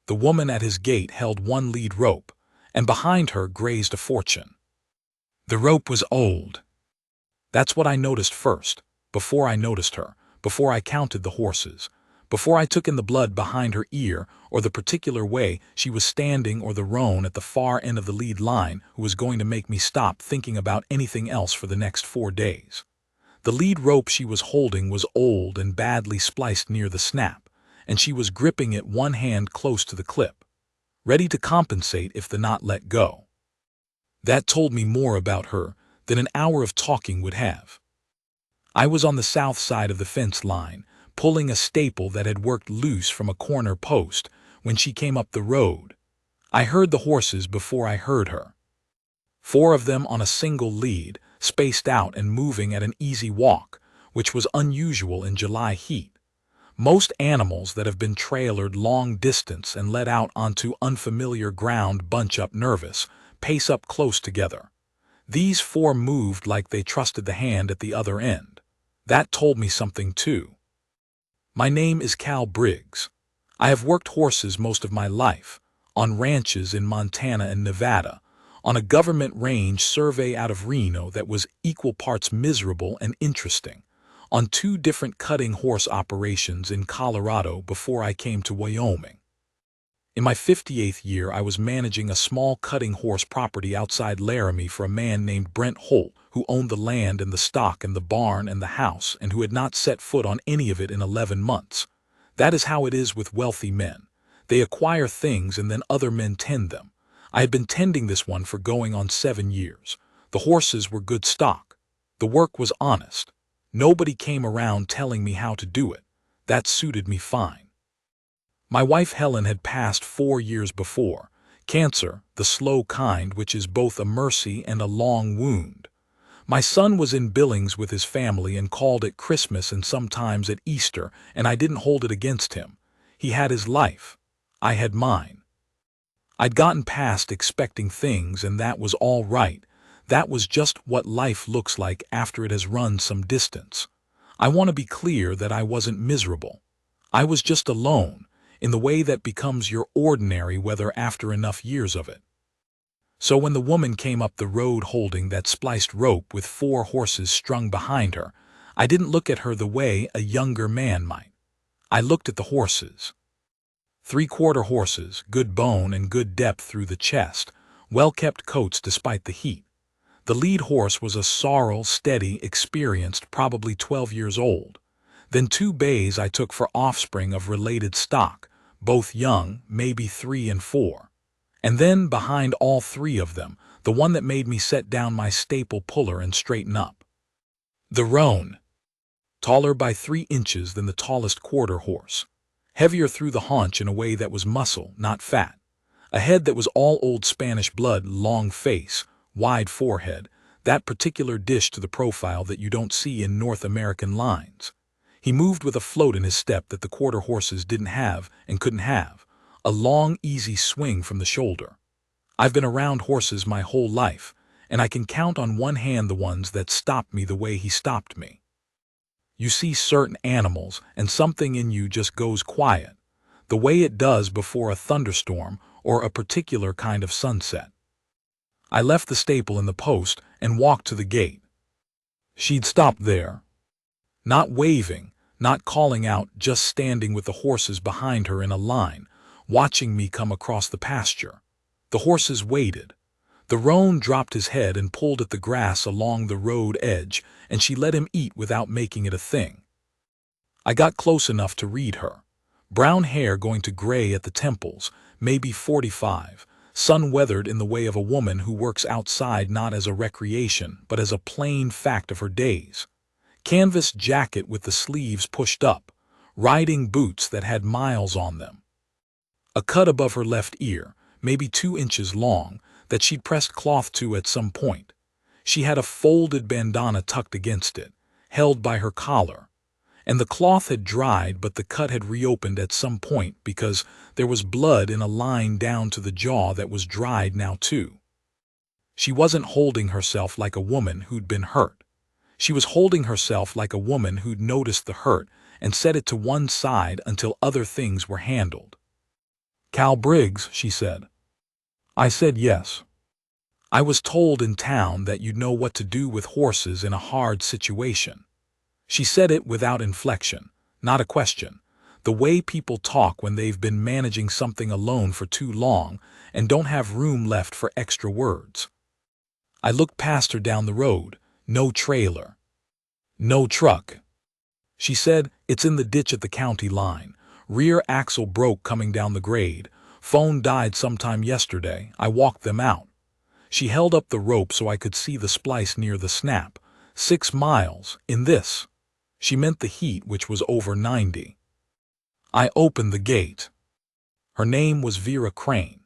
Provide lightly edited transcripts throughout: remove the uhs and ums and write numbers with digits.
The woman at his gate held one lead rope, and behind her grazed a fortune. The rope was old. That's what I noticed first, before I noticed her, before I counted the horses, before I took in the blood behind her ear or the particular way she was standing or the roan at the far end of the lead line who was going to make me stop thinking about anything else for the next 4 days. The lead rope she was holding was old and badly spliced near the snap, and she was gripping it one hand close to the clip, ready to compensate if the knot let go. That told me more about her than an hour of talking would have. I was on the south side of the fence line, pulling a staple that had worked loose from a corner post when she came up the road. I heard the horses before I heard her. 4 of them on a single lead, spaced out and moving at an easy walk, which was unusual in July heat. Most animals that have been trailered long distance and let out onto unfamiliar ground bunch up nervous, pace up close together. These 4 moved like they trusted the hand at the other end. That told me something too. My name is Cal Briggs. I have worked horses most of my life, on ranches in Montana and Nevada, on a government range survey out of Reno that was equal parts miserable and interesting, on 2 different cutting horse operations in Colorado before I came to Wyoming. In my 58th year, I was managing a small cutting horse property outside Laramie for a man named Brent Holt, who owned the land and the stock and the barn and the house and who had not set foot on any of it in 11 months. That is how it is with wealthy men. They acquire things and then other men tend them. I had been tending this one for going on 7 years. The horses were good stock. The work was honest. Nobody came around telling me how to do it. That suited me fine. My wife Helen had passed 4 years before. Cancer, the slow kind, which is both a mercy and a long wound. My son was in Billings with his family and called at Christmas and sometimes at Easter, and I didn't hold it against him. He had his life. I had mine. I'd gotten past expecting things, and that was all right. That was just what life looks like after it has run some distance. I want to be clear that I wasn't miserable. I was just alone, in the way that becomes your ordinary weather after enough years of it. So when the woman came up the road holding that spliced rope with 4 horses strung behind her, I didn't look at her the way a younger man might. I looked at the horses. 3/4 horses, good bone and good depth through the chest, well-kept coats despite the heat. The lead horse was a sorrel, steady, experienced, probably 12 years old. Then 2 bays I took for offspring of related stock, both young, maybe 3 and 4. And then, behind all 3 of them, the one that made me set down my staple puller and straighten up. The roan. Taller by 3 inches than the tallest quarter horse. Heavier through the haunch in a way that was muscle, not fat. A head that was all old Spanish blood, long face, wide forehead, that particular dish to the profile that you don't see in North American lines. He moved with a float in his step that the quarter horses didn't have and couldn't have, a long, easy swing from the shoulder. I've been around horses my whole life, and I can count on one hand the ones that stopped me the way he stopped me. You see certain animals, and something in you just goes quiet, the way it does before a thunderstorm or a particular kind of sunset. I left the staple in the post and walked to the gate. She'd stopped there, not waving, not calling out, just standing with the horses behind her in a line, watching me come across the pasture. The horses waited. The roan dropped his head and pulled at the grass along the road edge, and she let him eat without making it a thing. I got close enough to read her. Brown hair going to gray at the temples, maybe 45, sun-weathered in the way of a woman who works outside not as a recreation but as a plain fact of her days. Canvas jacket with the sleeves pushed up, riding boots that had miles on them. A cut above her left ear, maybe 2 inches long, that she'd pressed cloth to at some point. She had a folded bandana tucked against it, held by her collar, and the cloth had dried but the cut had reopened at some point because there was blood in a line down to the jaw that was dried now too. She wasn't holding herself like a woman who'd been hurt. She was holding herself like a woman who'd noticed the hurt and set it to one side until other things were handled. Cal Briggs, she said. I said yes. I was told in town that you'd know what to do with horses in a hard situation. She said it without inflection, not a question. The way people talk when they've been managing something alone for too long and don't have room left for extra words. I looked past her down the road. No trailer. No truck. She said, it's in the ditch at the county line. Rear axle broke coming down the grade. Phone died sometime yesterday. I walked them out. She held up the rope so I could see the splice near the snap. 6 miles, in this. She meant the heat, which was over 90. I opened the gate. Her name was Vera Crane.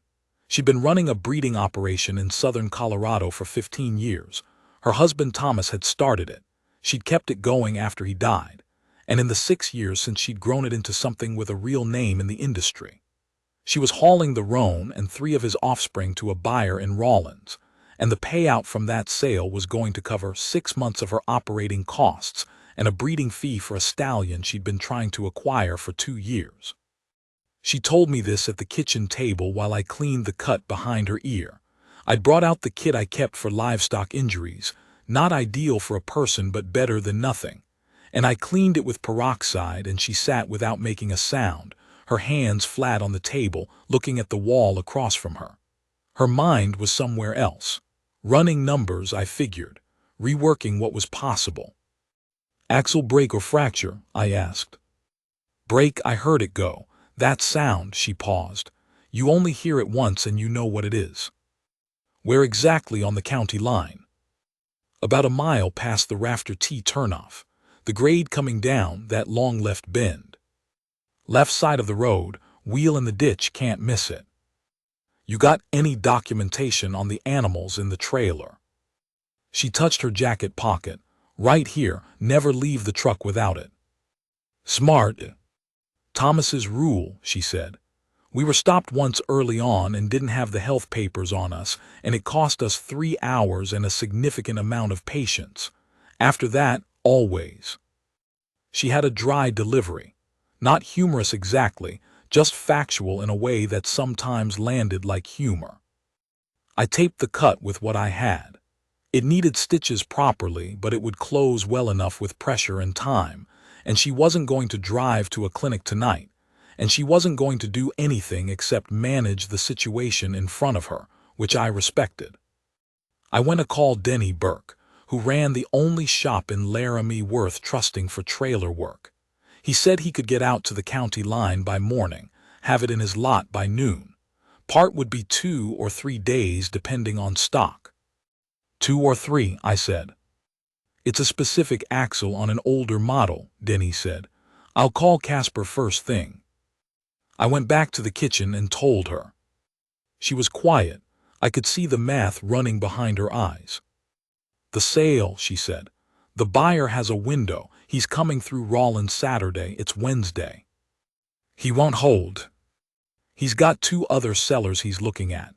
She'd been running a breeding operation in southern Colorado for 15 years. Her husband Thomas had started it. She'd kept it going after he died. And in the 6 years since she'd grown it into something with a real name in the industry. She was hauling the roan and 3 of his offspring to a buyer in Rawlins, and the payout from that sale was going to cover 6 months of her operating costs and a breeding fee for a stallion she'd been trying to acquire for 2 years. She told me this at the kitchen table while I cleaned the cut behind her ear. I'd brought out the kit I kept for livestock injuries, not ideal for a person but better than nothing, and I cleaned it with peroxide, and she sat without making a sound, her hands flat on the table, looking at the wall across from her. Her mind was somewhere else. Running numbers, I figured, reworking what was possible. Axle break or fracture? I asked. Break, I heard it go. That sound, she paused. You only hear it once and you know what it is. Where exactly on the county line? About a mile past the Rafter T turnoff. The grade coming down, that long left bend. Left side of the road, wheel in the ditch, can't miss it. You got any documentation on the animals in the trailer? She touched her jacket pocket. Right here, never leave the truck without it. Smart. Thomas's rule, she said. We were stopped once early on and didn't have the health papers on us, and it cost us 3 hours and a significant amount of patience. After that, always. She had a dry delivery. Not humorous exactly, just factual in a way that sometimes landed like humor. I taped the cut with what I had. It needed stitches properly, but it would close well enough with pressure and time, and she wasn't going to drive to a clinic tonight, and she wasn't going to do anything except manage the situation in front of her, which I respected. I went to call Denny Burke, who ran the only shop in Laramie worth trusting for trailer work. He said he could get out to the county line by morning, have it in his lot by noon. Part would be 2 or 3 days depending on stock. 2 or 3, I said. It's a specific axle on an older model, Denny said. I'll call Casper first thing. I went back to the kitchen and told her. She was quiet. I could see the math running behind her eyes. The sale, she said. The buyer has a window. He's coming through Rawlins Saturday. It's Wednesday. He won't hold. He's got 2 other sellers he's looking at.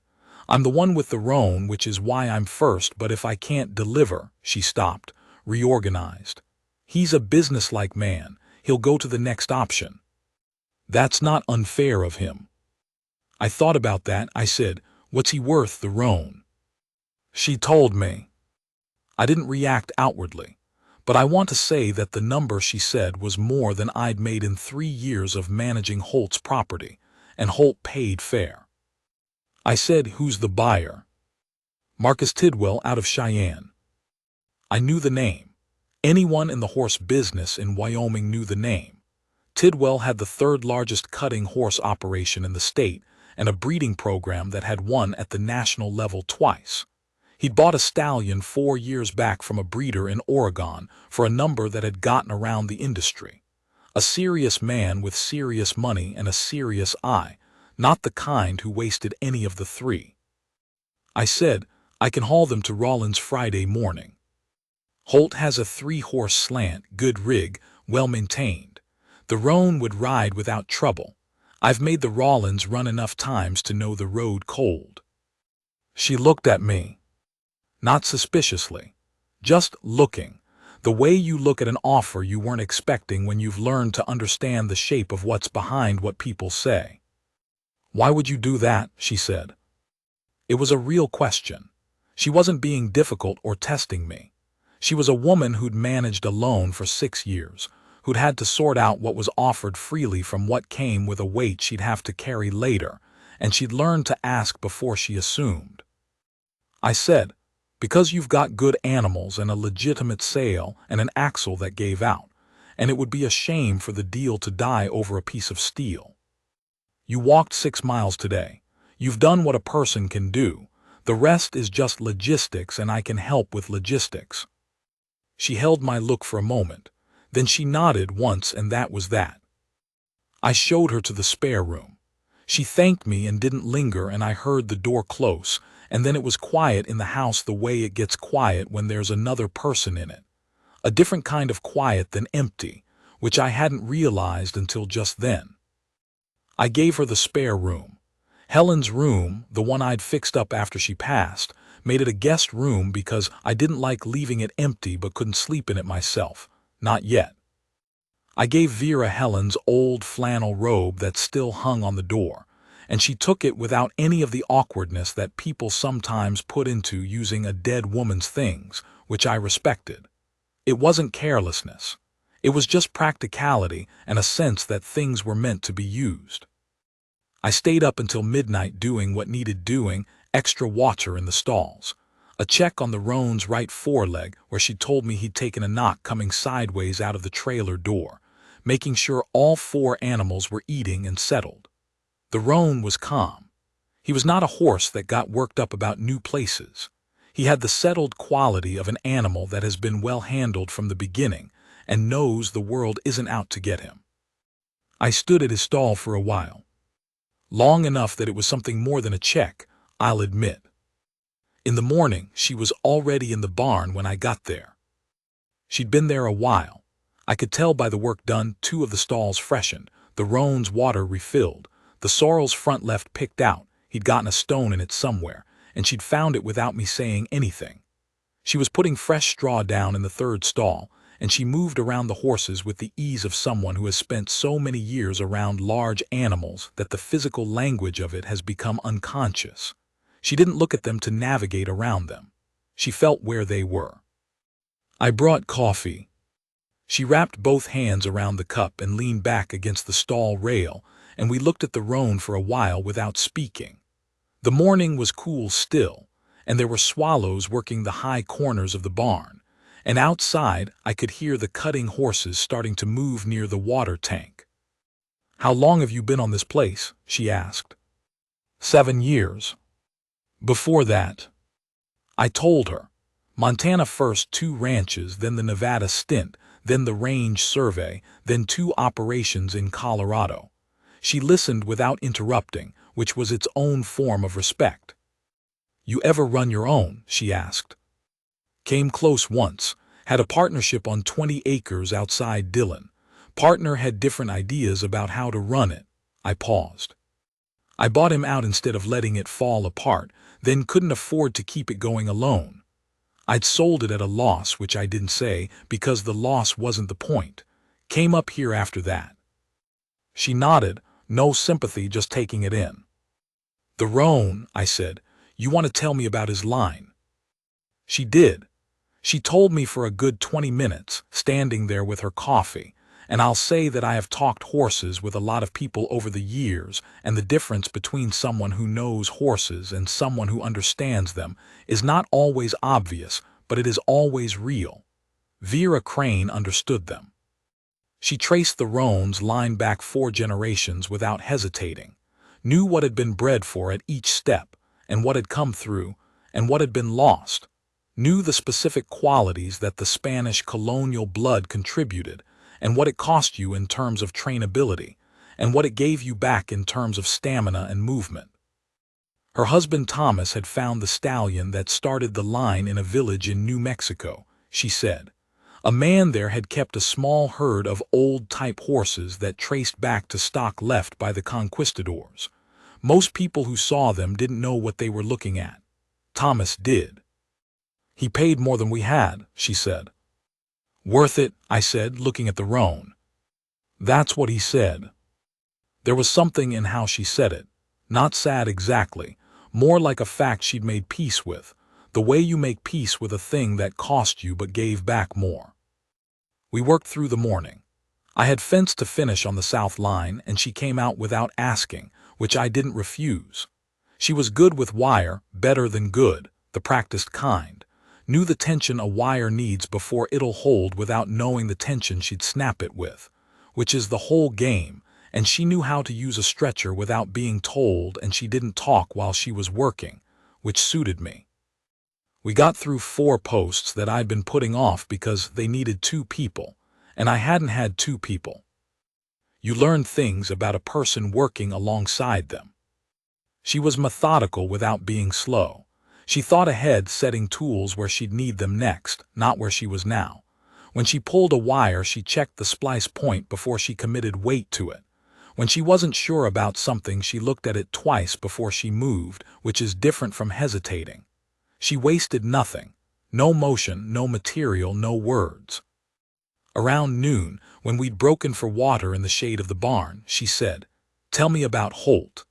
I'm the one with the roan, which is why I'm first, but if I can't deliver, she stopped, reorganized. He's a businesslike man. He'll go to the next option. That's not unfair of him. I thought about that. I said, what's he worth, the roan? She told me. I didn't react outwardly, but I want to say that the number she said was more than I'd made in 3 years of managing Holt's property, and Holt paid fair. I said, who's the buyer? Marcus Tidwell out of Cheyenne. I knew the name. Anyone in the horse business in Wyoming knew the name. Tidwell had the 3rd largest cutting horse operation in the state and a breeding program that had won at the national level twice. He'd bought a stallion 4 years back from a breeder in Oregon for a number that had gotten around the industry. A serious man with serious money and a serious eye, not the kind who wasted any of the 3. I said, I can haul them to Rawlins Friday morning. Holt has a 3-horse slant, good rig, well maintained. The roan would ride without trouble. I've made the Rawlins run enough times to know the road cold. She looked at me. Not suspiciously. Just looking. The way you look at an offer you weren't expecting when you've learned to understand the shape of what's behind what people say. "Why would you do that?" she said. It was a real question. She wasn't being difficult or testing me. She was a woman who'd managed alone for 6 years, who'd had to sort out what was offered freely from what came with a weight she'd have to carry later, and she'd learned to ask before she assumed. I said, "Because you've got good animals and a legitimate sale and an axle that gave out, and it would be a shame for the deal to die over a piece of steel. You walked 6 miles today. You've done what a person can do. The rest is just logistics, and I can help with logistics." She held my look for a moment. Then she nodded once, and that was that. I showed her to the spare room. She thanked me and didn't linger, and I heard the door close, and then it was quiet in the house the way it gets quiet when there's another person in it. A different kind of quiet than empty, which I hadn't realized until just then. I gave her the spare room. Helen's room, the one I'd fixed up after she passed, made it a guest room because I didn't like leaving it empty but couldn't sleep in it myself. Not yet. I gave Vera Helen's old flannel robe that still hung on the door, and she took it without any of the awkwardness that people sometimes put into using a dead woman's things, which I respected. It wasn't carelessness. It was just practicality and a sense that things were meant to be used. I stayed up until midnight doing what needed doing, extra water in the stalls, a check on the roan's right foreleg where she told me he'd taken a knock coming sideways out of the trailer door, making sure all 4 animals were eating and settled. The roan was calm. He was not a horse that got worked up about new places. He had the settled quality of an animal that has been well handled from the beginning and knows the world isn't out to get him. I stood at his stall for a while. Long enough that it was something more than a check, I'll admit. In the morning, she was already in the barn when I got there. She'd been there a while. I could tell by the work done. 2 of the stalls freshened, the roan's water refilled, the sorrel's front left picked out. He'd gotten a stone in it somewhere, and she'd found it without me saying anything. She was putting fresh straw down in the 3rd stall, and she moved around the horses with the ease of someone who has spent so many years around large animals that the physical language of it has become unconscious. She didn't look at them to navigate around them. She felt where they were. I brought coffee. She wrapped both hands around the cup and leaned back against the stall rail, and we looked at the roan for a while without speaking. The morning was cool still, and there were swallows working the high corners of the barn, and outside I could hear the cutting horses starting to move near the water tank. "How long have you been on this place?" she asked. 7 years. Before that, I told her. Montana first, 2 ranches, then the Nevada stint, then the range survey, then 2 operations in Colorado. She listened without interrupting, which was its own form of respect. "You ever run your own?" she asked. "Came close once. Had a partnership on 20 acres outside Dillon. Partner had different ideas about how to run it." I paused. "I bought him out instead of letting it fall apart, then couldn't afford to keep it going alone. I'd sold it at a loss, which I didn't say, because the loss wasn't the point. Came up here after that." She nodded, no sympathy, just taking it in. "The roan," I said. "You want to tell me about his line?" She did. She told me for a good 20 minutes, standing there with her coffee, and I'll say that I have talked horses with a lot of people over the years, and the difference between someone who knows horses and someone who understands them is not always obvious, but it is always real. Vera Crane understood them. She traced the roan's line back 4 generations without hesitating, knew what had been bred for at each step, and what had come through, and what had been lost, knew the specific qualities that the Spanish colonial blood contributed, and what it cost you in terms of trainability, and what it gave you back in terms of stamina and movement. Her husband Thomas had found the stallion that started the line in a village in New Mexico, she said. A man there had kept a small herd of old-type horses that traced back to stock left by the conquistadors. Most people who saw them didn't know what they were looking at. Thomas did. "He paid more than we had," she said. "Worth it," I said, looking at the roan. "That's what he said." There was something in how she said it. Not sad exactly, more like a fact she'd made peace with, the way you make peace with a thing that cost you but gave back more. We worked through the morning. I had fenced to finish on the south line, and she came out without asking, which I didn't refuse. She was good with wire, better than good, the practiced kind. Knew the tension a wire needs before it'll hold without knowing the tension she'd snap it with, which is the whole game, and she knew how to use a stretcher without being told, and she didn't talk while she was working, which suited me. We got through 4 posts that I'd been putting off because they needed 2 people, and I hadn't had 2 people. You learn things about a person working alongside them. She was methodical without being slow. She thought ahead, setting tools where she'd need them next, not where she was now. When she pulled a wire, she checked the splice point before she committed weight to it. When she wasn't sure about something, she looked at it twice before she moved, which is different from hesitating. She wasted nothing. No motion, no material, no words. Around noon, when we'd broken for water in the shade of the barn, she said, "Tell me about Holt."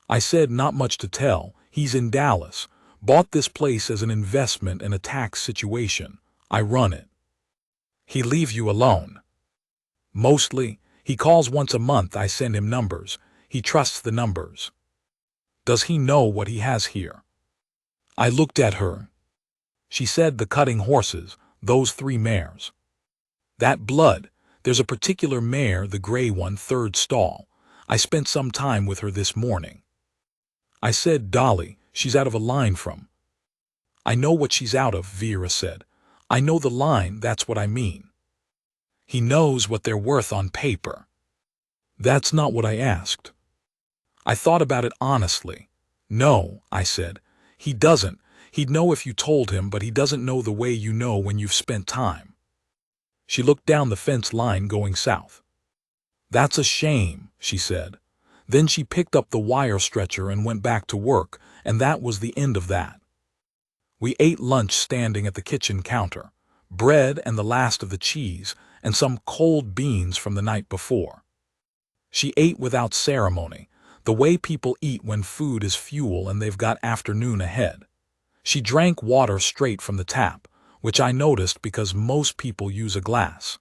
I said, "Not much to tell. He's in Dallas. Bought this place as an investment in a tax situation. I run it." "He leave you alone?" "Mostly. He calls once a month. I send him numbers. He trusts the numbers." "Does he know what he has here?" I looked at her. She said, "The cutting horses, those 3 mares. That blood, there's a particular mare, the gray one, 3rd stall. I spent some time with her this morning." I said, "Dolly, she's out of a line from." "I know what she's out of," Vera said. "I know the line, that's what I mean." "He knows what they're worth on paper." "That's not what I asked." I thought about it honestly. "No," I said. "He doesn't. He'd know if you told him, but he doesn't know the way you know when you've spent time." She looked down the fence line going south. "That's a shame," she said. Then she picked up the wire stretcher and went back to work, and that was the end of that. We ate lunch standing at the kitchen counter, bread and the last of the cheese, and some cold beans from the night before. She ate without ceremony, the way people eat when food is fuel and they've got afternoon ahead. She drank water straight from the tap, which I noticed because most people use a glass.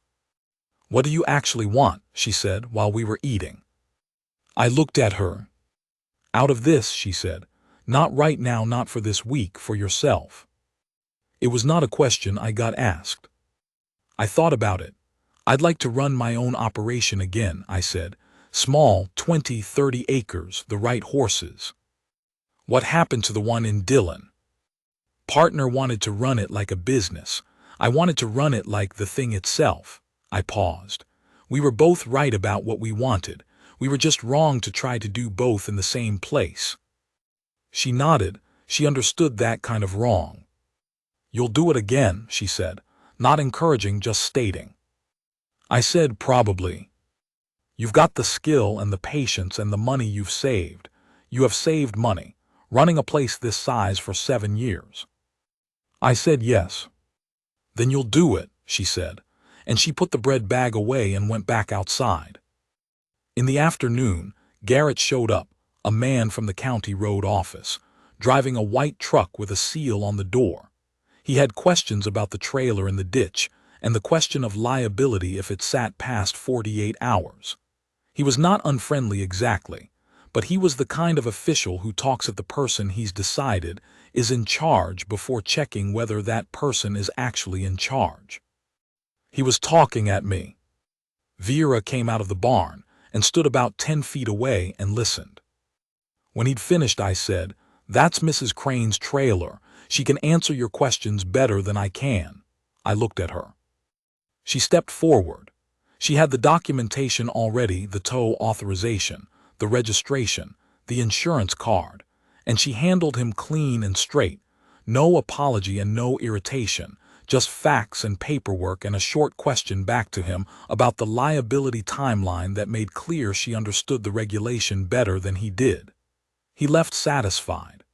"What do you actually want?" she said while we were eating. I looked at her. "Out of this," she said. "Not right now, not for this week, for yourself." It was not a question I got asked. I thought about it. "I'd like to run my own operation again," I said. "Small, 20, 30 acres, the right horses." "What happened to the one in Dillon?" "Partner wanted to run it like a business. I wanted to run it like the thing itself." I paused. We were both right about what we wanted. We were just wrong to try to do both in the same place. She nodded. She understood that kind of wrong. "You'll do it again," she said, not encouraging, just stating. I said, "Probably." "You've got the skill and the patience and the money you've saved. You have saved money, running a place this size for 7 years." I said, "Yes." "Then you'll do it," she said, and she put the bread bag away and went back outside. In the afternoon, Garrett showed up, a man from the county road office, driving a white truck with a seal on the door. He had questions about the trailer in the ditch, and the question of liability if it sat past 48 hours. He was not unfriendly exactly, but he was the kind of official who talks at the person he's decided is in charge before checking whether that person is actually in charge. He was talking at me. Vera came out of the barn and stood about 10 feet away and listened. When he'd finished, I said, "That's Mrs. Crane's trailer. She can answer your questions better than I can." I looked at her. She stepped forward. She had the documentation already, the tow authorization, the registration, the insurance card, and she handled him clean and straight. No apology and no irritation. Just facts and paperwork and a short question back to him about the liability timeline that made clear she understood the regulation better than he did. He left satisfied.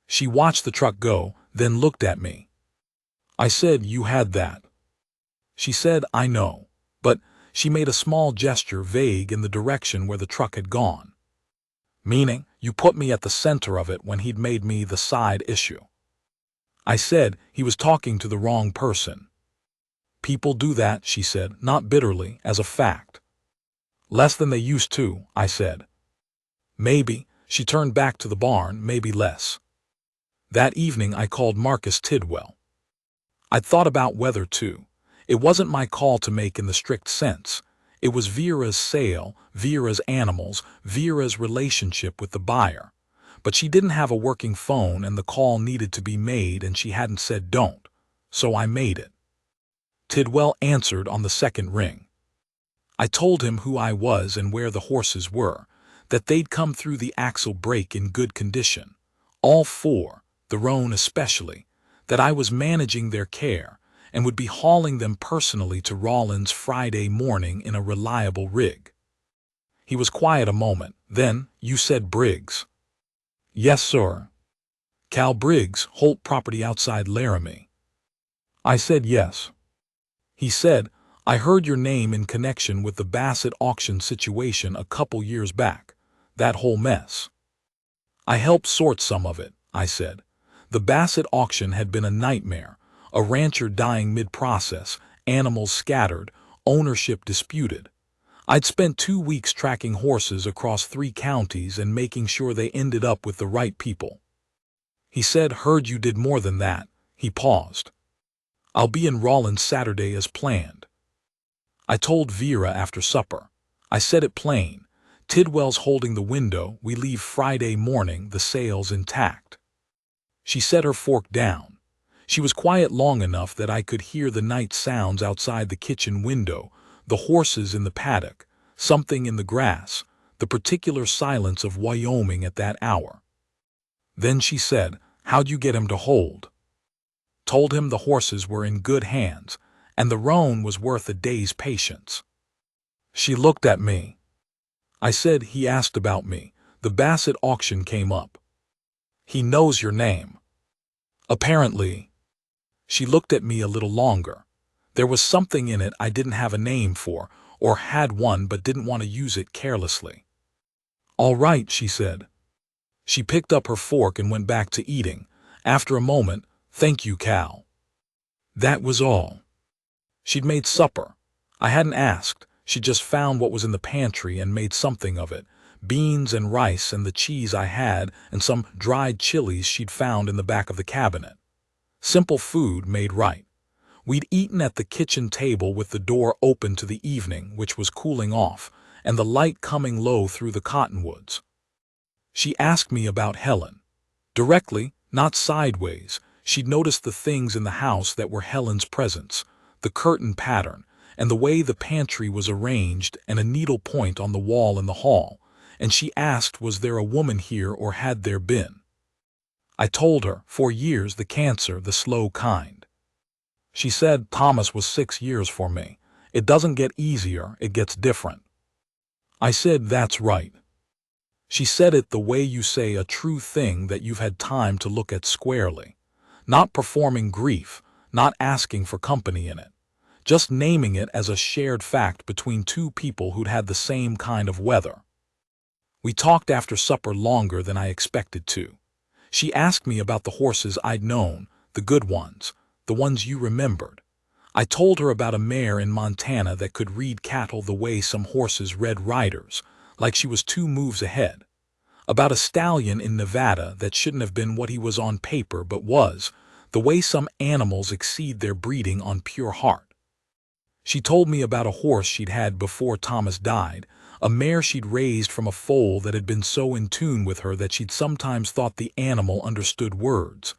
She watched the truck go, then looked at me. I said, "You had that." She said, "I know," but she made a small gesture, vague, in the direction where the truck had gone. Meaning, you put me at the center of it when he'd made me the side issue. I said he was talking to the wrong person. People do that, she said, not bitterly, as a fact. Less than they used to, I said. Maybe, she turned back to the barn, maybe less. That evening I called Marcus Tidwell. I'd thought about weather too. It wasn't my call to make in the strict sense. It was Vera's sale, Vera's animals, Vera's relationship with the buyer. But she didn't have a working phone and the call needed to be made and she hadn't said don't. So I made it. Tidwell answered on the second ring. I told him who I was and where the horses were, that they'd come through the axle break in good condition. All four, the roan especially, that I was managing their care and would be hauling them personally to Rawlins Friday morning in a reliable rig. He was quiet a moment. Then, you said Briggs. Yes, sir. Cal Briggs, Holt property outside Laramie. I said yes. He said, I heard your name in connection with the Bassett auction situation a couple years back. That whole mess. I helped sort some of it, I said. The Bassett auction had been a nightmare, a rancher dying mid-process, animals scattered, ownership disputed. I'd spent 2 weeks tracking horses across 3 counties and making sure they ended up with the right people. He said, heard you did more than that. He paused. I'll be in Rawlins Saturday as planned. I told Vera after supper. I said it plain. Tidwell's holding the window, we leave Friday morning, the sale's intact. She set her fork down. She was quiet long enough that I could hear the night sounds outside the kitchen window, the horses in the paddock, something in the grass, the particular silence of Wyoming at that hour. Then she said, how'd you get him to hold? Told him the horses were in good hands, and the roan was worth a day's patience. She looked at me. I said, he asked about me. The Bassett auction came up. He knows your name. Apparently. She looked at me a little longer. There was something in it I didn't have a name for, or had one but didn't want to use it carelessly. All right, she said. She picked up her fork and went back to eating. After a moment, thank you, Cal. That was all. She'd made supper. I hadn't asked. She just found what was in the pantry and made something of it. Beans and rice and the cheese I had and some dried chilies she'd found in the back of the cabinet. Simple food made right. We'd eaten at the kitchen table with the door open to the evening, which was cooling off, and the light coming low through the cottonwoods. She asked me about Helen. Directly, not sideways. She'd noticed the things in the house that were Helen's presence, the curtain pattern, and the way the pantry was arranged and a needle point on the wall in the hall, and she asked was there a woman here or had there been. I told her, 4 years, the cancer, the slow kind. She said, Thomas was 6 years for me. It doesn't get easier, it gets different. I said, that's right. She said it the way you say a true thing that you've had time to look at squarely. Not performing grief, not asking for company in it. Just naming it as a shared fact between 2 people who'd had the same kind of weather. We talked after supper longer than I expected to. She asked me about the horses I'd known, the good ones, the ones you remembered. I told her about a mare in Montana that could read cattle the way some horses read riders, like she was 2 moves ahead. About a stallion in Nevada that shouldn't have been what he was on paper but was, the way some animals exceed their breeding on pure heart. She told me about a horse she'd had before Thomas died, a mare she'd raised from a foal that had been so in tune with her that she'd sometimes thought the animal understood words.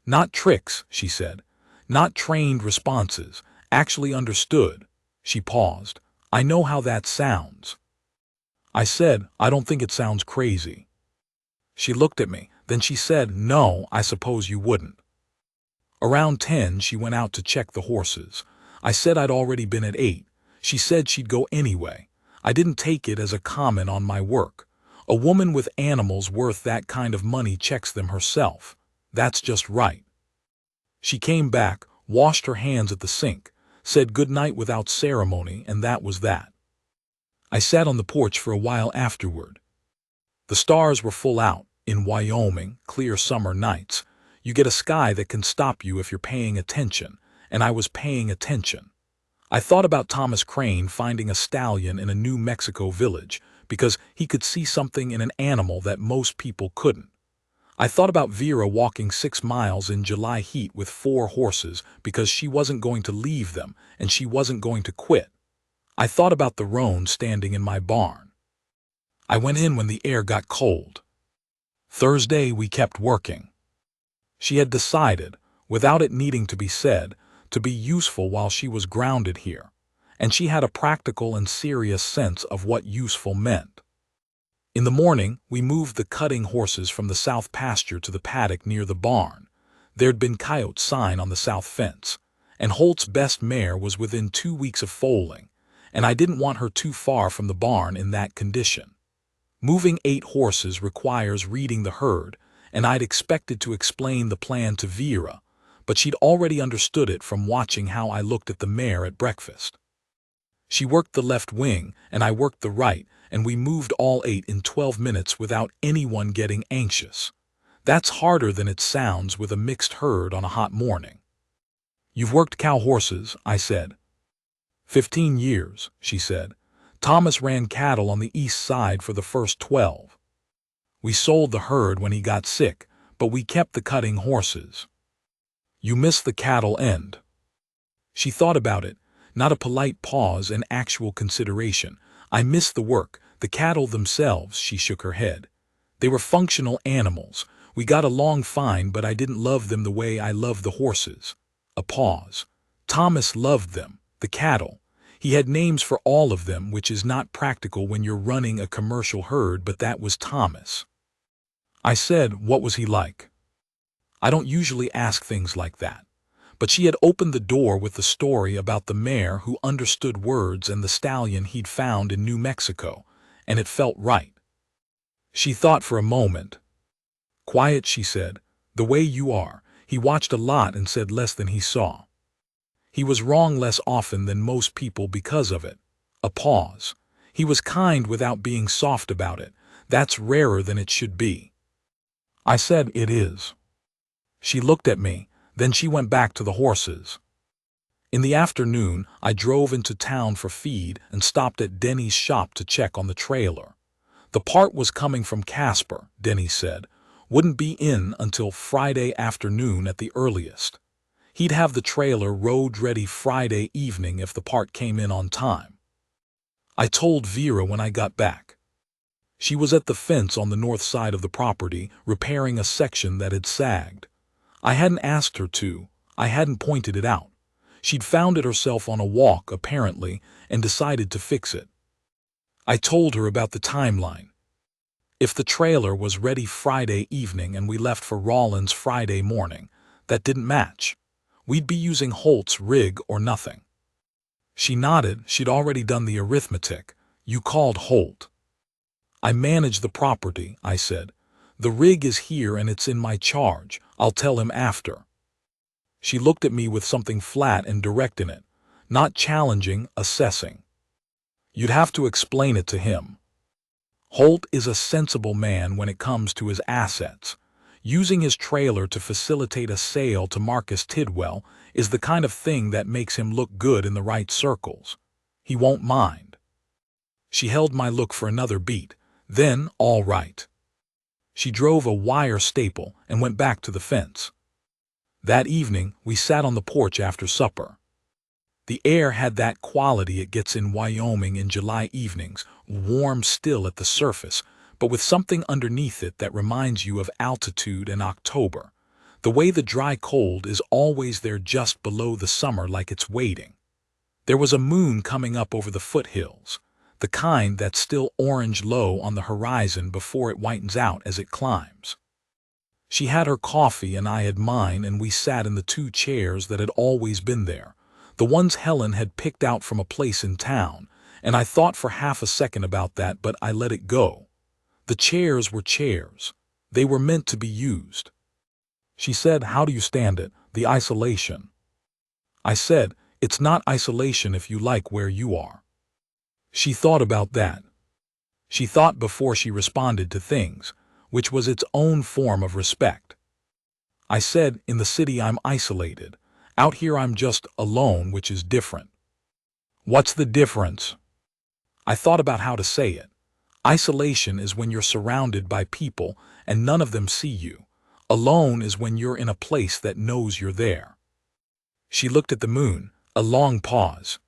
Not tricks, she said. Not trained responses, actually understood. She paused. I know how that sounds. I said, I don't think it sounds crazy. She looked at me, then she said, no, I suppose you wouldn't. Around 10 she went out to check the horses. I said I'd already been at 8. She said she'd go anyway. I didn't take it as a comment on my work. A woman with animals worth that kind of money checks them herself. That's just right. She came back, washed her hands at the sink, said good night without ceremony, and that was that. I sat on the porch for a while afterward. The stars were full out. In Wyoming, clear summer nights, you get a sky that can stop you if you're paying attention, and I was paying attention. I thought about Thomas Crane finding a stallion in a New Mexico village because he could see something in an animal that most people couldn't. I thought about Vera walking 6 miles in July heat with 4 horses because she wasn't going to leave them and she wasn't going to quit. I thought about the roan standing in my barn. I went in when the air got cold. Thursday we kept working. She had decided, without it needing to be said, to be useful while she was grounded here, and she had a practical and serious sense of what useful meant. In the morning, we moved the cutting horses from the south pasture to the paddock near the barn. There'd been coyote sign on the south fence, and Holt's best mare was within 2 weeks of foaling, and I didn't want her too far from the barn in that condition. Moving 8 horses requires reading the herd, and I'd expected to explain the plan to Vera, but she'd already understood it from watching how I looked at the mare at breakfast. She worked the left wing, and I worked the right, and we moved all 8 in 12 minutes without anyone getting anxious. That's harder than it sounds with a mixed herd on a hot morning. "You've worked cow horses," I said. 15 years, she said. Thomas ran cattle on the east side for the first 12. We sold the herd when he got sick, but we kept the cutting horses. "You missed the cattle end." She thought about it, not a polite pause and actual consideration. "I missed the work, the cattle themselves," she shook her head. "They were functional animals. We got along fine, but I didn't love them the way I loved the horses." A pause. "Thomas loved them, the cattle. He had names for all of them, which is not practical when you're running a commercial herd, but that was Thomas." I said, "What was he like?" I don't usually ask things like that, but she had opened the door with the story about the mare who understood words and the stallion he'd found in New Mexico, and it felt right. She thought for a moment. "Quiet," she said, "the way you are. He watched a lot and said less than he saw. He was wrong less often than most people because of it." A pause. "He was kind without being soft about it. That's rarer than it should be." I said, "It is." She looked at me, then she went back to the horses. In the afternoon, I drove into town for feed and stopped at Denny's shop to check on the trailer. The part was coming from Casper, Denny said. Wouldn't be in until Friday afternoon at the earliest. He'd have the trailer road-ready Friday evening if the part came in on time. I told Vera when I got back. She was at the fence on the north side of the property, repairing a section that had sagged. I hadn't asked her to. I hadn't pointed it out. She'd found it herself on a walk, apparently, and decided to fix it. I told her about the timeline. If the trailer was ready Friday evening and we left for Rawlins Friday morning, that didn't match. We'd be using Holt's rig or nothing. She nodded. She'd already done the arithmetic. "You called Holt." "I manage the property," I said. "The rig is here and it's in my charge. I'll tell him after." She looked at me with something flat and direct in it, not challenging, assessing. "You'd have to explain it to him. Holt is a sensible man when it comes to his assets. Using his trailer to facilitate a sale to Marcus Tidwell is the kind of thing that makes him look good in the right circles. He won't mind." She held my look for another beat. Then, all right. She drove a wire staple and went back to the fence. That evening, we sat on the porch after supper. The air had that quality it gets in Wyoming in July evenings, warm still at the surface, but with something underneath it that reminds you of altitude and October. The way the dry cold is always there just below the summer, like it's waiting. There was a moon coming up over the foothills, the kind that's still orange low on the horizon before it whitens out as it climbs. She had her coffee and I had mine, and we sat in the 2 chairs that had always been there, the ones Helen had picked out from a place in town, and I thought for half a second about that, but I let it go. The chairs were chairs. They were meant to be used. She said, "How do you stand it, the isolation?" I said, "It's not isolation if you like where you are." She thought about that. She thought before she responded to things, which was its own form of respect. I said, in the city I'm isolated. Out here I'm just alone, which is different. What's the difference? I thought about how to say it. Isolation is when you're surrounded by people and none of them see you. Alone is when you're in a place that knows you're there. She looked at the moon, a long pause.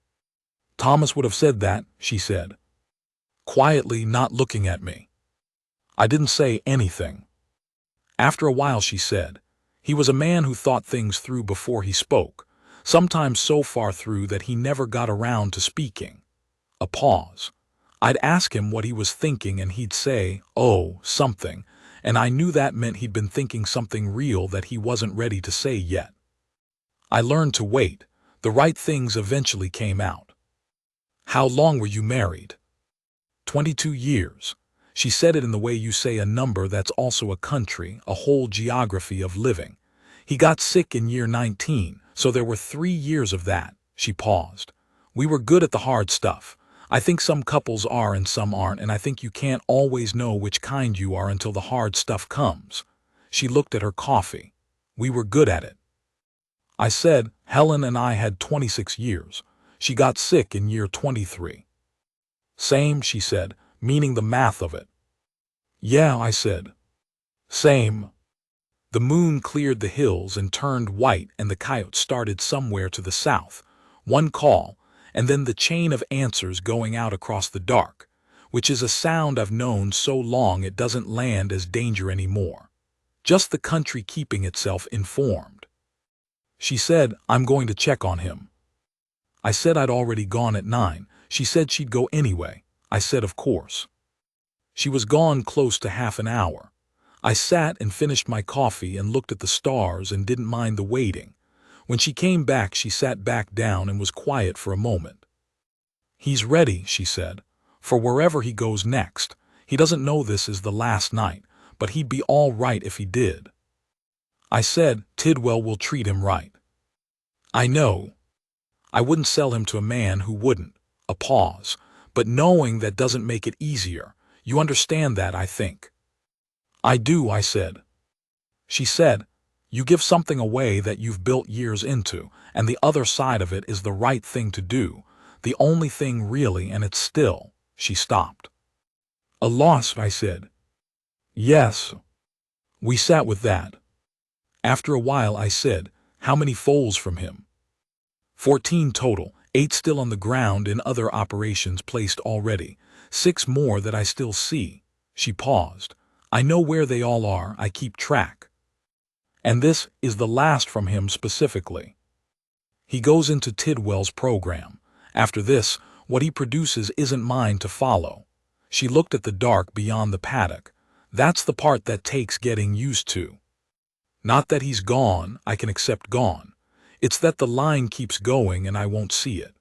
Thomas would have said that, she said, quietly, not looking at me. I didn't say anything. After a while she said, he was a man who thought things through before he spoke, sometimes so far through that he never got around to speaking. A pause. I'd ask him what he was thinking and he'd say, oh, something, and I knew that meant he'd been thinking something real that he wasn't ready to say yet. I learned to wait. The right things eventually came out. How long were you married? 22 years. She said it in the way you say a number that's also a country, a whole geography of living. He got sick in year 19, so there were 3 years of that. She paused. We were good at the hard stuff. I think some couples are and some aren't, and I think you can't always know which kind you are until the hard stuff comes. She looked at her coffee. We were good at it. I said, Helen and I had 26 years. She got sick in year 23. Same, she said, meaning the math of it. Yeah, I said. Same. The moon cleared the hills and turned white, and the coyote started somewhere to the south. One call, and then the chain of answers going out across the dark, which is a sound I've known so long it doesn't land as danger anymore. Just the country keeping itself informed. She said, I'm going to check on him. I said I'd already gone at 9. She said she'd go anyway. I said, of course. She was gone close to half an hour. I sat and finished my coffee and looked at the stars and didn't mind the waiting. When she came back, she sat back down and was quiet for a moment. He's ready, she said, for wherever he goes next. He doesn't know this is the last night, but he'd be all right if he did. I said, Tidwell will treat him right. I know. I wouldn't sell him to a man who wouldn't. A pause. But knowing that doesn't make it easier. You understand that, I think. I do, I said. She said, you give something away that you've built years into, and the other side of it is the right thing to do. The only thing really, and it's still. She stopped. A loss, I said. Yes. We sat with that. After a while I said, how many foals from him? 14 total, 8 still on the ground in other operations placed already, 6 more that I still see. She paused. I know where they all are, I keep track. And this is the last from him specifically. He goes into Tidwell's program. After this, what he produces isn't mine to follow. She looked at the dark beyond the paddock. That's the part that takes getting used to. Not that he's gone, I can accept gone. It's that the line keeps going and I won't see it.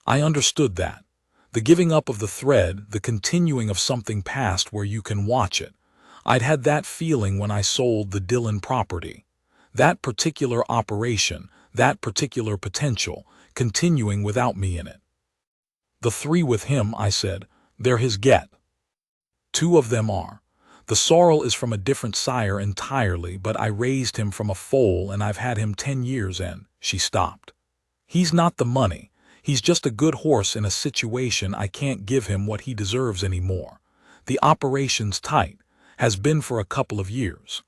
I understood that. The giving up of the thread, the continuing of something past where you can watch it. I'd had that feeling when I sold the Dillon property. That particular operation, that particular potential, continuing without me in it. The 3 with him, I said, they're his get. 2 of them are. The sorrel is from a different sire entirely, but I raised him from a foal and I've had him 10 years and, she stopped. He's not the money. He's just a good horse in a situation I can't give him what he deserves anymore. The operation's tight, has been for a couple of years.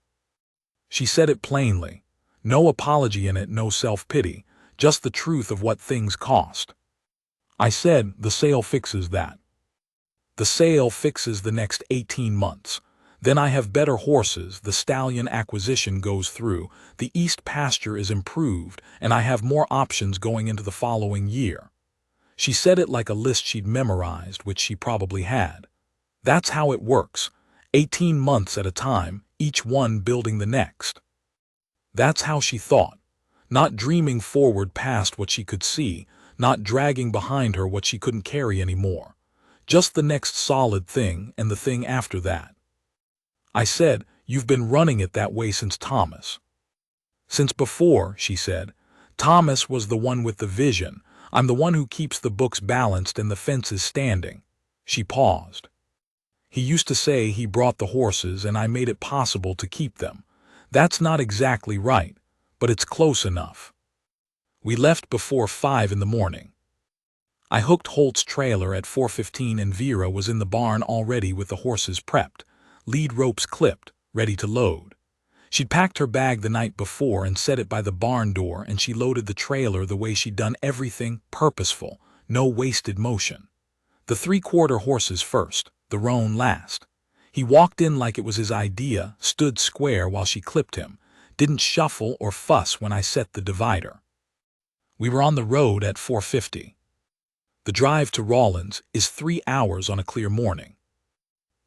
She said it plainly. No apology in it, no self-pity, just the truth of what things cost. I said, the sale fixes that. The sale fixes the next 18 months. Then I have better horses, the stallion acquisition goes through, the east pasture is improved, and I have more options going into the following year. She said it like a list she'd memorized, which she probably had. That's how it works, 18 months at a time, each one building the next. That's how she thought, not dreaming forward past what she could see, not dragging behind her what she couldn't carry anymore. Just the next solid thing and the thing after that. I said, you've been running it that way since Thomas. Since before, she said. Thomas was the one with the vision. I'm the one who keeps the books balanced and the fences standing. She paused. He used to say he brought the horses and I made it possible to keep them. That's not exactly right, but it's close enough. We left before 5 in the morning. I hooked Holt's trailer at 4:15 and Vera was in the barn already with the horses prepped, lead ropes clipped, ready to load. She'd packed her bag the night before and set it by the barn door, and she loaded the trailer the way she'd done everything, purposeful, no wasted motion. The 3/4 horses first, the roan last. He walked in like it was his idea, stood square while she clipped him, didn't shuffle or fuss when I set the divider. We were on the road at 4:50. The drive to Rawlins is 3 hours on a clear morning.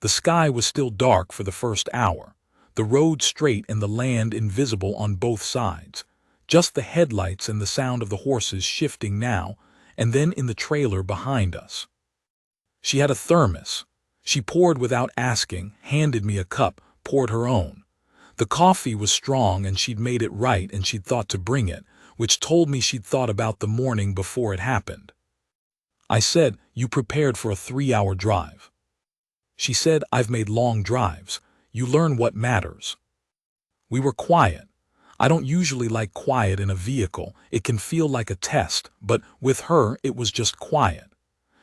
The sky was still dark for the first hour, the road straight and the land invisible on both sides, just the headlights and the sound of the horses shifting now and then in the trailer behind us. She had a thermos. She poured without asking, handed me a cup, poured her own. The coffee was strong and she'd made it right and she'd thought to bring it, which told me she'd thought about the morning before it happened. I said, "You prepared for a 3-hour drive." She said, "I've made long drives. You learn what matters." We were quiet. I don't usually like quiet in a vehicle. It can feel like a test, but with her it was just quiet.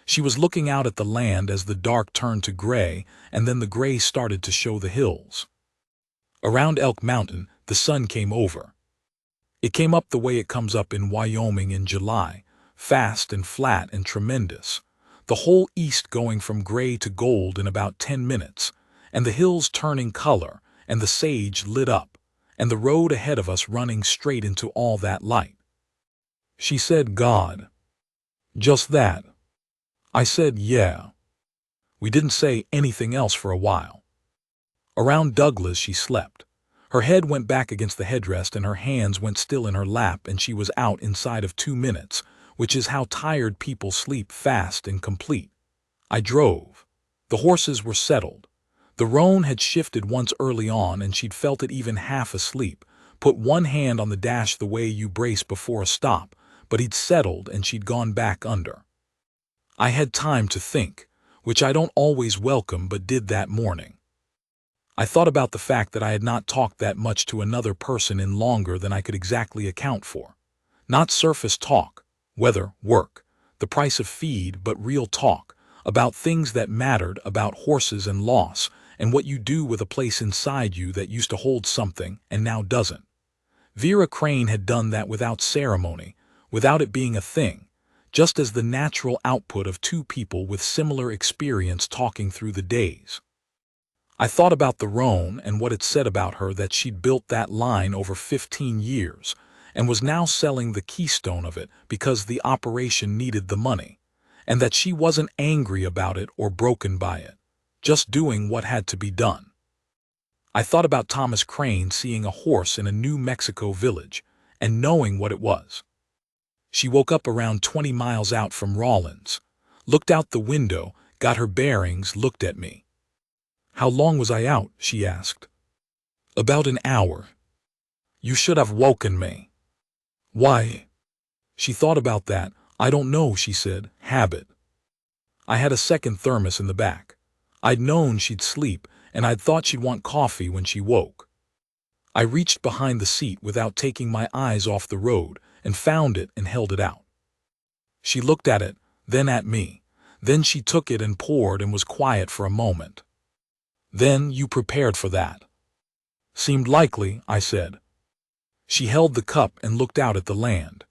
She was looking out at the land as the dark turned to gray, and then the gray started to show the hills. Around Elk Mountain, the sun came over. It came up the way it comes up in Wyoming in July, fast and flat and tremendous. The whole east going from gray to gold in about 10 minutes, and the hills turning color, and the sage lit up, and the road ahead of us running straight into all that light. She said, "God." "Just that?" I said, "Yeah." We didn't say anything else for a while. Around Douglas she slept. Her head went back against the headrest and her hands went still in her lap, and she was out inside of 2 minutes, which is how tired people sleep, fast and complete. I drove. The horses were settled. The roan had shifted once early on and she'd felt it even half asleep, put one hand on the dash the way you brace before a stop, but he'd settled and she'd gone back under. I had time to think, which I don't always welcome but did that morning. I thought about the fact that I had not talked that much to another person in longer than I could exactly account for. Not surface talk, weather, work, the price of feed, but real talk, about things that mattered, about horses and loss, and what you do with a place inside you that used to hold something and now doesn't. Vera Crane had done that without ceremony, without it being a thing, just as the natural output of two people with similar experience talking through the days. I thought about the roan and what it said about her, that she'd built that line over 15 years and was now selling the keystone of it because the operation needed the money, and that she wasn't angry about it or broken by it, just doing what had to be done. I thought about Thomas Crane seeing a horse in a New Mexico village and knowing what it was. She woke up around 20 miles out from Rawlins, looked out the window, got her bearings, looked at me. "How long was I out?" she asked. "About an hour." "You should have woken me." "Why?" She thought about that. "I don't know," she said. "Habit." I had a second thermos in the back. I'd known she'd sleep, and I'd thought she'd want coffee when she woke. I reached behind the seat without taking my eyes off the road and found it and held it out. She looked at it, then at me. Then she took it and poured and was quiet for a moment. "Then you prepared for that." "Seemed likely," I said. She held the cup and looked out at the land.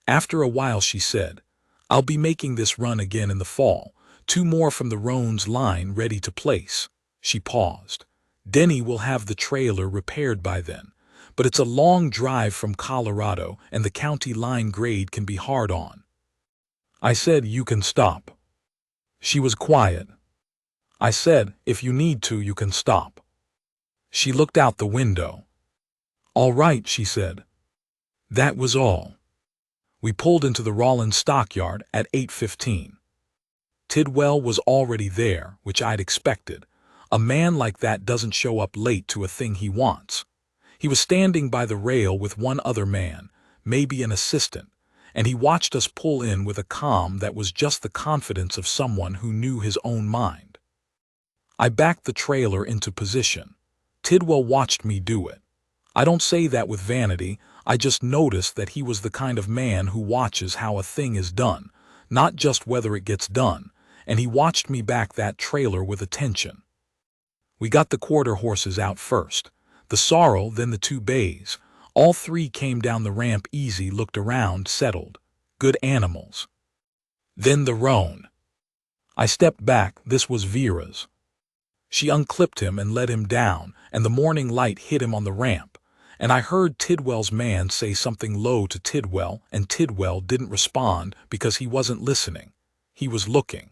After a while she said, "I'll be making this run again in the fall, 2 more from the roan's line ready to place." She paused. "Denny will have the trailer repaired by then, but it's a long drive from Colorado and the county line grade can be hard on." I said, "You can stop." She was quiet. I said, "If you need to, you can stop." She looked out the window. "All right," she said. That was all. We pulled into the Rawlins stockyard at 8:15. Tidwell was already there, which I'd expected. A man like that doesn't show up late to a thing he wants. He was standing by the rail with one other man, maybe an assistant, and he watched us pull in with a calm that was just the confidence of someone who knew his own mind. I backed the trailer into position. Tidwell watched me do it. I don't say that with vanity, I just noticed that he was the kind of man who watches how a thing is done, not just whether it gets done, and he watched me back that trailer with attention. We got the quarter horses out first, the sorrel, then the two bays. All three came down the ramp easy, looked around, settled. Good animals. Then the roan. I stepped back, this was Vera's. She unclipped him and let him down, and the morning light hit him on the ramp, and I heard Tidwell's man say something low to Tidwell, and Tidwell didn't respond because he wasn't listening. He was looking.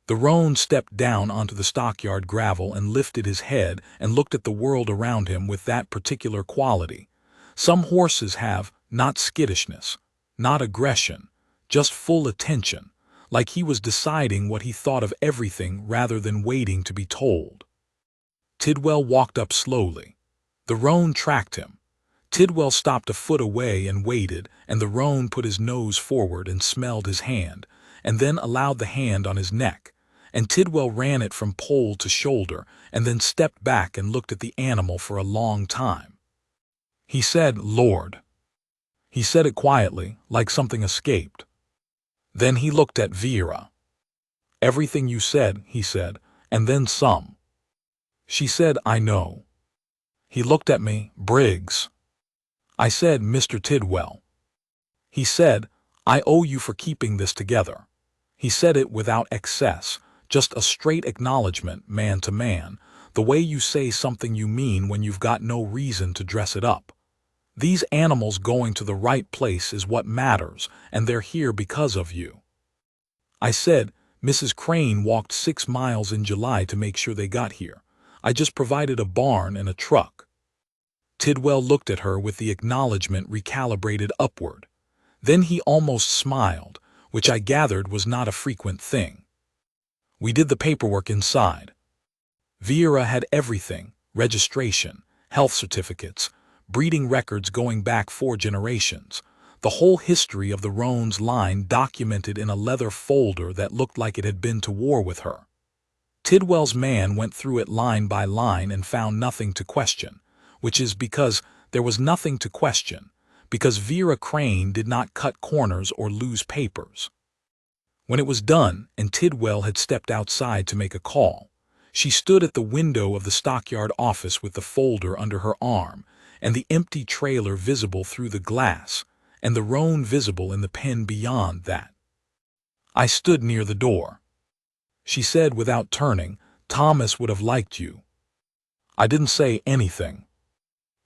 The roan stepped down onto the stockyard gravel and lifted his head and looked at the world around him with that particular quality. Some horses have, not skittishness, not aggression, just full attention, like he was deciding what he thought of everything rather than waiting to be told. Tidwell walked up slowly. The roan tracked him. Tidwell stopped a foot away and waited, and the roan put his nose forward and smelled his hand, and then allowed the hand on his neck, and Tidwell ran it from pole to shoulder and then stepped back and looked at the animal for a long time. He said, "Lord." He said it quietly, like something escaped. Then he looked at Vera. "Everything you said," he said, "and then some." She said, "I know." He looked at me, "Briggs." I said, "Mr. Tidwell." He said, "I owe you for keeping this together." He said it without excess, just a straight acknowledgement, man to man, the way you say something you mean when you've got no reason to dress it up. These animals going to the right place is what matters, and they're here because of you. I said, "Mrs. Crane walked 6 miles in July to make sure they got here. I just provided a barn and a truck." Tidwell looked at her with the acknowledgement recalibrated upward. Then he almost smiled, which I gathered was not a frequent thing. We did the paperwork inside. Vera had everything: registration, health certificates, breeding records going back 4 generations, the whole history of the roan's line documented in a leather folder that looked like it had been to war with her. Tidwell's man went through it line by line and found nothing to question, which is because there was nothing to question, because Vera Crane did not cut corners or lose papers. When it was done, and Tidwell had stepped outside to make a call, she stood at the window of the stockyard office with the folder under her arm, and the empty trailer visible through the glass, and the roan visible in the pen beyond that. I stood near the door. She said without turning, "Thomas would have liked you." I didn't say anything.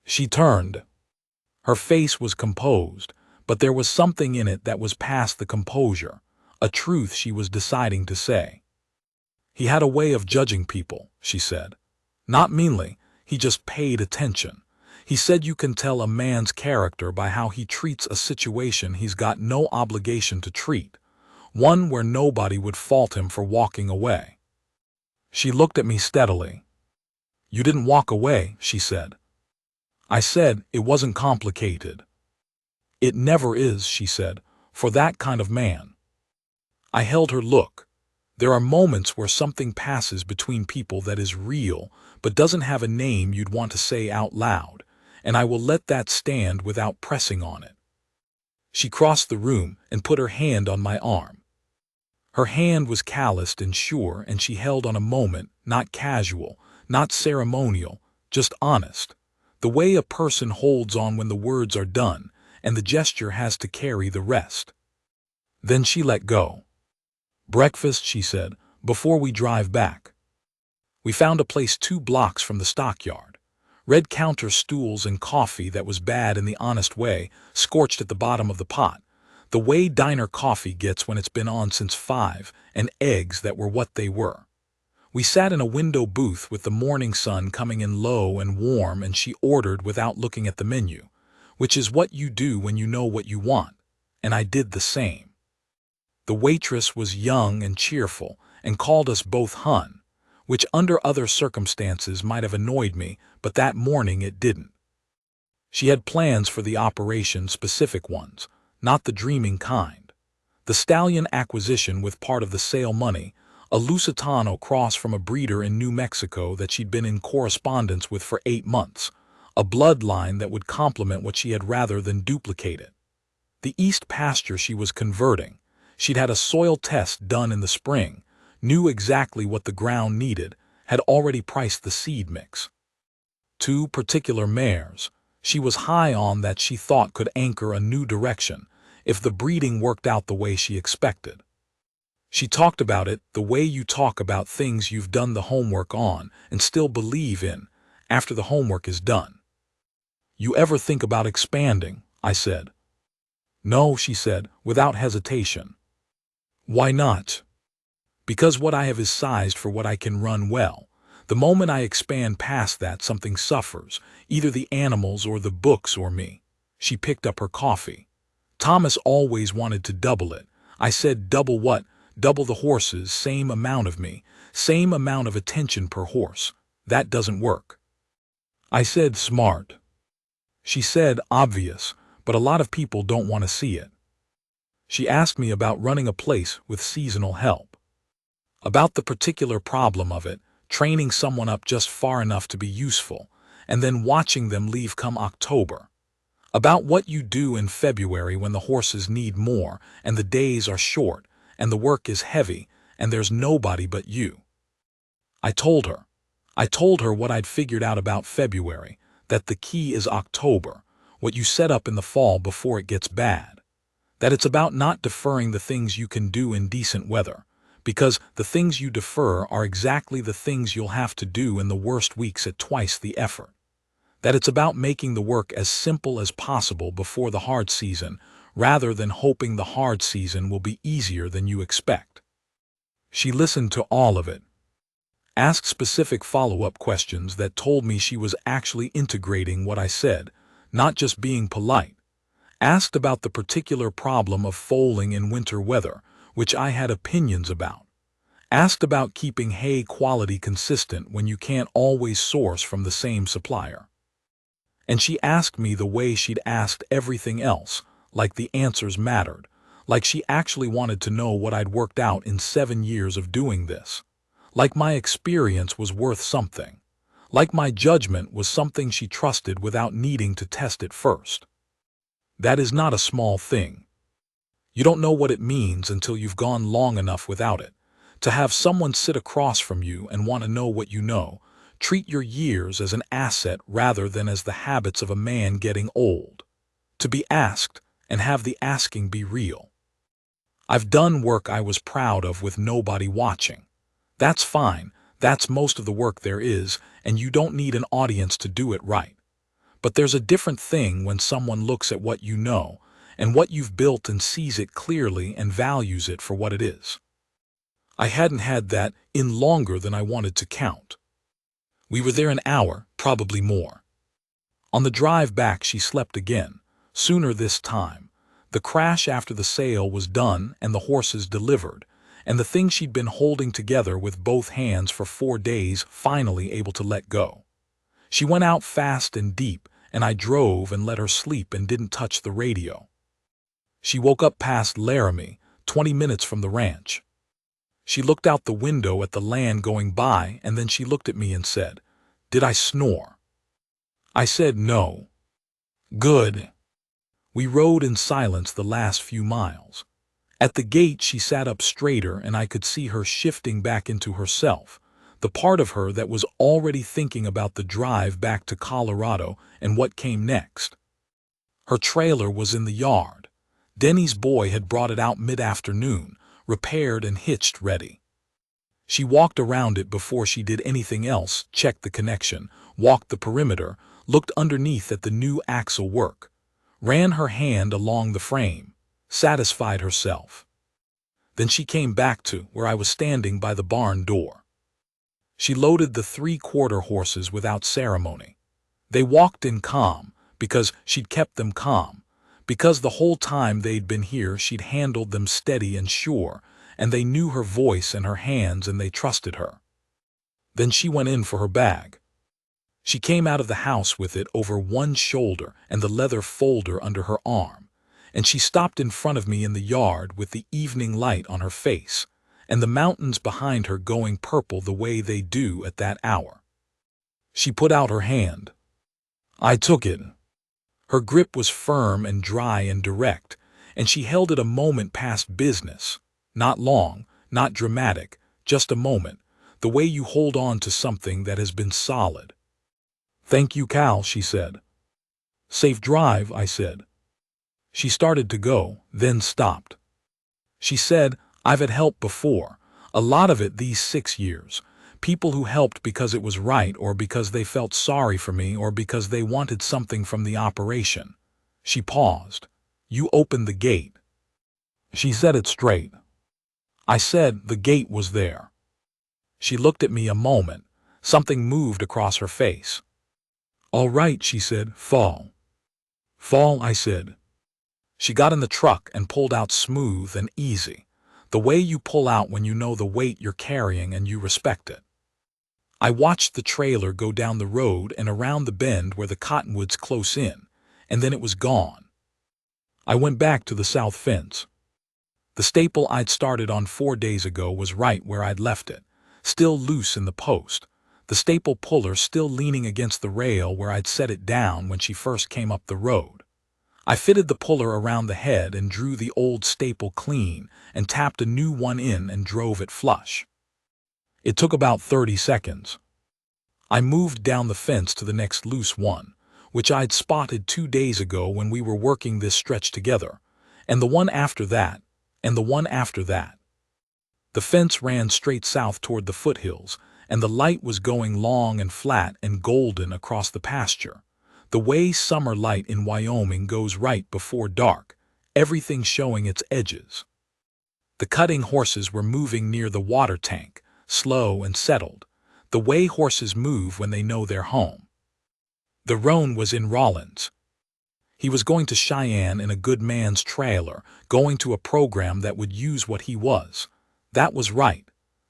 She turned. Her face was composed, but there was something in it that was past the composure, a truth she was deciding to say. "He had a way of judging people," she said. "Not meanly, he just paid attention. He said you can tell a man's character by how he treats a situation he's got no obligation to treat, one where nobody would fault him for walking away." She looked at me steadily. "You didn't walk away," she said. I said, "It wasn't complicated." "It never is," she said, "for that kind of man." I held her look. There are moments where something passes between people that is real, but doesn't have a name you'd want to say out loud, and I will let that stand without pressing on it. She crossed the room and put her hand on my arm. Her hand was calloused and sure, and she held on a moment, not casual, not ceremonial, just honest, the way a person holds on when the words are done, and the gesture has to carry the rest. Then she let go. "Breakfast," she said, "before we drive back." We found a place 2 blocks from the stockyard. Red counter stools and coffee that was bad in the honest way, scorched at the bottom of the pot, the way diner coffee gets when it's been on since 5, and eggs that were what they were. We sat in a window booth with the morning sun coming in low and warm, and she ordered without looking at the menu, which is what you do when you know what you want, and I did the same. The waitress was young and cheerful and called us both hun, which under other circumstances might have annoyed me, but that morning it didn't. She had plans for the operation, specific ones, not the dreaming kind. The stallion acquisition with part of the sale money, a Lusitano cross from a breeder in New Mexico that she'd been in correspondence with for 8 months, a bloodline that would complement what she had rather than duplicate it. The East pasture she was converting, she'd had a soil test done in the spring, knew exactly what the ground needed, had already priced the seed mix. 2 particular mares she was high on that she thought could anchor a new direction if the breeding worked out the way she expected. She talked about it the way you talk about things you've done the homework on and still believe in after the homework is done. You ever think about expanding? I said. No, she said, without hesitation. Why not? Because what I have is sized for what I can run well. The moment I expand past that, something suffers, either the animals or the books or me. She picked up her coffee. Thomas always wanted to double it. I said, double what? Double the horses, same amount of me, same amount of attention per horse. That doesn't work. I said, smart. She said, obvious, but a lot of people don't want to see it. She asked me about running a place with seasonal help. About the particular problem of it, training someone up just far enough to be useful, and then watching them leave come October. About what you do in February when the horses need more, and the days are short, and the work is heavy, and there's nobody but you. I told her what I'd figured out about February, that the key is October, what you set up in the fall before it gets bad. That it's about not deferring the things you can do in decent weather, because the things you defer are exactly the things you'll have to do in the worst weeks at twice the effort. That it's about making the work as simple as possible before the hard season, rather than hoping the hard season will be easier than you expect. She listened to all of it, asked specific follow-up questions that told me she was actually integrating what I said, not just being polite. Asked about the particular problem of foaling in winter weather, which I had opinions about. Asked about keeping hay quality consistent when you can't always source from the same supplier. And she asked me the way she'd asked everything else, like the answers mattered, like she actually wanted to know what I'd worked out in 7 years of doing this. Like my experience was worth something. Like my judgment was something she trusted without needing to test it first. That is not a small thing. You don't know what it means until you've gone long enough without it. To have someone sit across from you and want to know what you know, treat your years as an asset rather than as the habits of a man getting old. To be asked, and have the asking be real. I've done work I was proud of with nobody watching. That's fine, that's most of the work there is, and you don't need an audience to do it right. But there's a different thing when someone looks at what you know, and what you've built and sees it clearly and values it for what it is. I hadn't had that in longer than I wanted to count. We were there an hour, probably more. On the drive back she slept again, sooner this time. The crash after the sale was done and the horses delivered, and the thing she'd been holding together with both hands for 4 days finally able to let go. She went out fast and deep, and I drove and let her sleep and didn't touch the radio. She woke up past Laramie, 20 minutes from the ranch. She looked out the window at the land going by, and then she looked at me and said, "Did I snore?" I said no. Good. We rode in silence the last few miles. At the gate she sat up straighter and I could see her shifting back into herself, the part of her that was already thinking about the drive back to Colorado and what came next. Her trailer was in the yard. Denny's boy had brought it out mid-afternoon, repaired and hitched ready. She walked around it before she did anything else, checked the connection, walked the perimeter, looked underneath at the new axle work, ran her hand along the frame, satisfied herself. Then she came back to where I was standing by the barn door. She loaded the 3/4 horses without ceremony. They walked in calm, because she'd kept them calm, because the whole time they'd been here she'd handled them steady and sure, and they knew her voice and her hands and they trusted her. Then she went in for her bag. She came out of the house with it over one shoulder and the leather folder under her arm, and she stopped in front of me in the yard with the evening light on her face, and the mountains behind her going purple the way they do at that hour. She put out her hand. I took it. Her grip was firm and dry and direct, and she held it a moment past business. Not long, not dramatic, just a moment, the way you hold on to something that has been solid. Thank you, Cal, she said. Safe drive, I said. She started to go, then stopped. She said, I've had help before, a lot of it these 6 years. People who helped because it was right or because they felt sorry for me or because they wanted something from the operation. She paused. You opened the gate. She said it straight. I said the gate was there. She looked at me a moment. Something moved across her face. All right, she said, fall. Fall, I said. She got in the truck and pulled out smooth and easy, the way you pull out when you know the weight you're carrying and you respect it. I watched the trailer go down the road and around the bend where the cottonwoods close in, and then it was gone. I went back to the south fence. The staple I'd started on 4 days ago was right where I'd left it, still loose in the post, the staple puller still leaning against the rail where I'd set it down when she first came up the road. I fitted the puller around the head and drew the old staple clean and tapped a new one in and drove it flush. It took about 30 seconds. I moved down the fence to the next loose one, which I'd spotted 2 days ago when we were working this stretch together, and the one after that, and the one after that. The fence ran straight south toward the foothills, and the light was going long and flat and golden across the pasture, the way summer light in Wyoming goes right before dark, everything showing its edges. The cutting horses were moving near the water tank, slow and settled, the way horses move when they know they're home. The roan was in Rollins. He was going to Cheyenne in a good man's trailer, going to a program that would use what he was. That was right.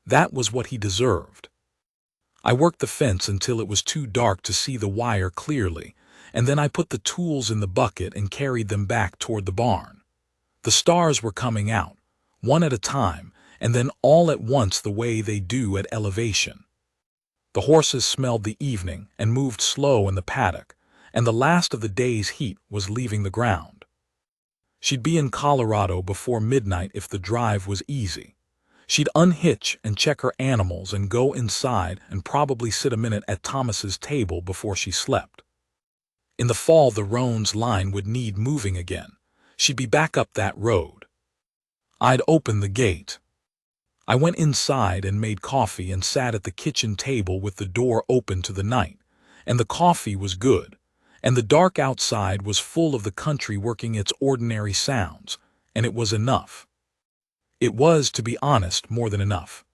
That was what he deserved. I worked the fence until it was too dark to see the wire clearly, and then I put the tools in the bucket and carried them back toward the barn. The stars were coming out, one at a time, and then all at once the way they do at elevation. The horses smelled the evening and moved slow in the paddock, and the last of the day's heat was leaving the ground. She'd be in Colorado before midnight if the drive was easy. She'd unhitch and check her animals and go inside and probably sit a minute at Thomas's table before she slept. In the fall, the roan's line would need moving again. She'd be back up that road. I'd open the gate. I went inside and made coffee and sat at the kitchen table with the door open to the night, and the coffee was good, and the dark outside was full of the country working its ordinary sounds, and it was enough. It was, to be honest, more than enough.